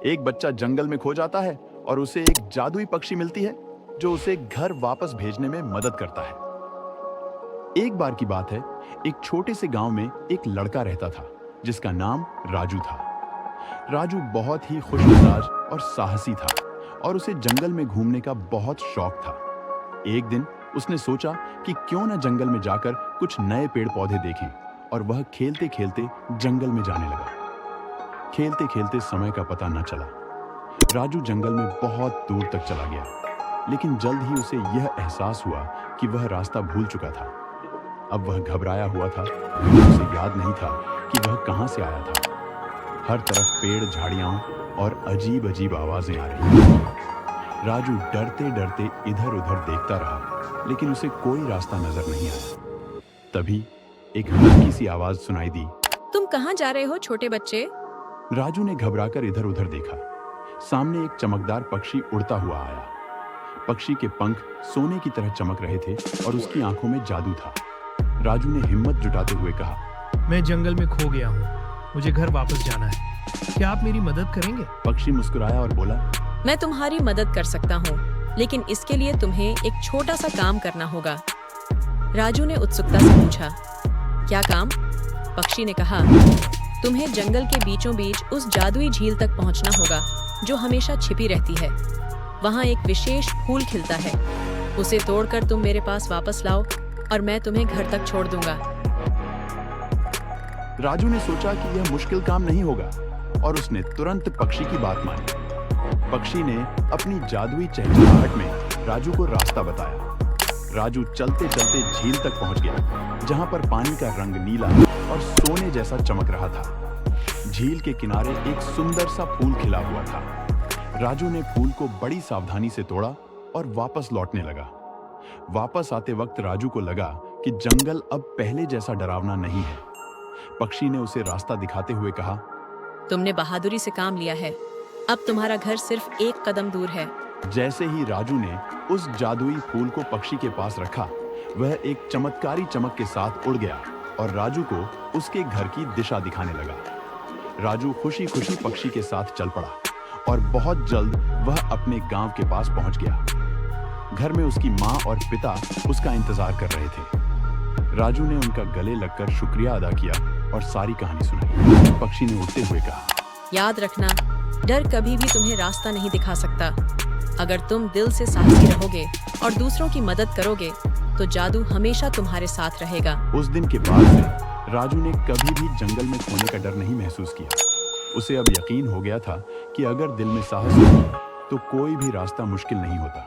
एक बच्चा जंगल में खो जाता है और उसे एक जादुई पक्षी मिलती है जो उसे घर वापस भेजने में मदद करता है। एक बार की बात है, एक छोटे से गांव में एक लड़का रहता था जिसका नाम राजू था। राजू बहुत ही खुशमिजाज और साहसी था और उसे जंगल में घूमने का बहुत शौक था। एक दिन उसने सोचा कि क्यों न जंगल में जाकर कुछ नए पेड़ पौधे देखें, और वह खेलते खेलते जंगल में जाने लगा। खेलते खेलते समय का पता न चला। राजू जंगल में बहुत दूर तक चला गया, लेकिन जल्द ही उसे यह एहसास हुआ कि वह रास्ता भूल चुका था। अब वह घबराया हुआ था क्योंकि उसे याद नहीं था कि वह कहां से आया था। हर तरफ पेड़, झाड़ियां और अजीब अजीब आवाजें आ रही थीं। राजू डरते डरते इधर उधर देखता रहा, लेकिन उसे कोई रास्ता नजर नहीं आया। तभी एक हल्की सी आवाज सुनाई दी। तुम कहाँ जा रहे हो छोटे बच्चे? राजू ने घबराकर इधर उधर देखा। सामने एक चमकदार पक्षी उड़ता हुआ आया। पक्षी के पंख सोने की तरह चमक रहे थे और उसकी आंखों में जादू था। राजू ने हिम्मत जुटाते हुए कहा, मैं जंगल में खो गया हूँ, मुझे घर वापस जाना है, क्या आप मेरी मदद करेंगे? पक्षी मुस्कुराया और बोला, मैं तुम्हारी मदद कर सकता हूँ, लेकिन इसके लिए तुम्हें एक छोटा सा काम करना होगा। राजू ने उत्सुकता से पूछा, क्या काम? पक्षी ने कहा, तुम्हें जंगल के बीचों बीच उस जादुई झील तक पहुँचना होगा जो हमेशा छिपी रहती है। वहाँ एक विशेष फूल खिलता है, उसे तोड़कर तुम मेरे पास वापस लाओ और मैं तुम्हें घर तक छोड़ दूंगा। राजू ने सोचा कि यह मुश्किल काम नहीं होगा और उसने तुरंत पक्षी की बात मानी। पक्षी ने अपनी जादुई चहचहाहट में राजू को रास्ता बताया। राजू चलते चलते झील तक पहुंच गया, जहां पर पानी का रंग नीला और सोने जैसा चमक रहा था। झील के किनारे एक सुंदर सा फूल खिला हुआ था। राजू ने फूल को बड़ी सावधानी से तोड़ा और वापस लौटने लगा। वापस आते वक्त राजू को लगा कि जंगल अब पहले जैसा डरावना नहीं है। पक्षी ने उसे रास्ता दिखाते हुए कहा, तुमने बहादुरी से काम लिया है, अब तुम्हारा घर सिर्फ एक कदम दूर है। जैसे ही राजू ने उस जादुई फूल को पक्षी के पास रखा, वह एक चमत्कारी चमक के साथ उड़ गया और राजू को उसके घर की दिशा दिखाने लगा। राजू खुशी खुशी पक्षी के साथ चल पड़ा और बहुत जल्द वह अपने गांव के पास पहुंच गया। घर में उसकी माँ और पिता उसका इंतजार कर रहे थे। राजू ने उनका गले लगकर शुक्रिया अदा किया और सारी कहानी सुनाई। पक्षी ने उड़ते हुए कहा, याद रखना, डर कभी भी तुम्हें रास्ता नहीं दिखा सकता। अगर तुम दिल से साहसी रहोगे और दूसरों की मदद करोगे तो जादू हमेशा तुम्हारे साथ रहेगा। उस दिन के बाद से राजू ने कभी भी जंगल में खोने का डर नहीं महसूस किया। उसे अब यकीन हो गया था कि अगर दिल में साहस हो तो कोई भी रास्ता मुश्किल नहीं होता।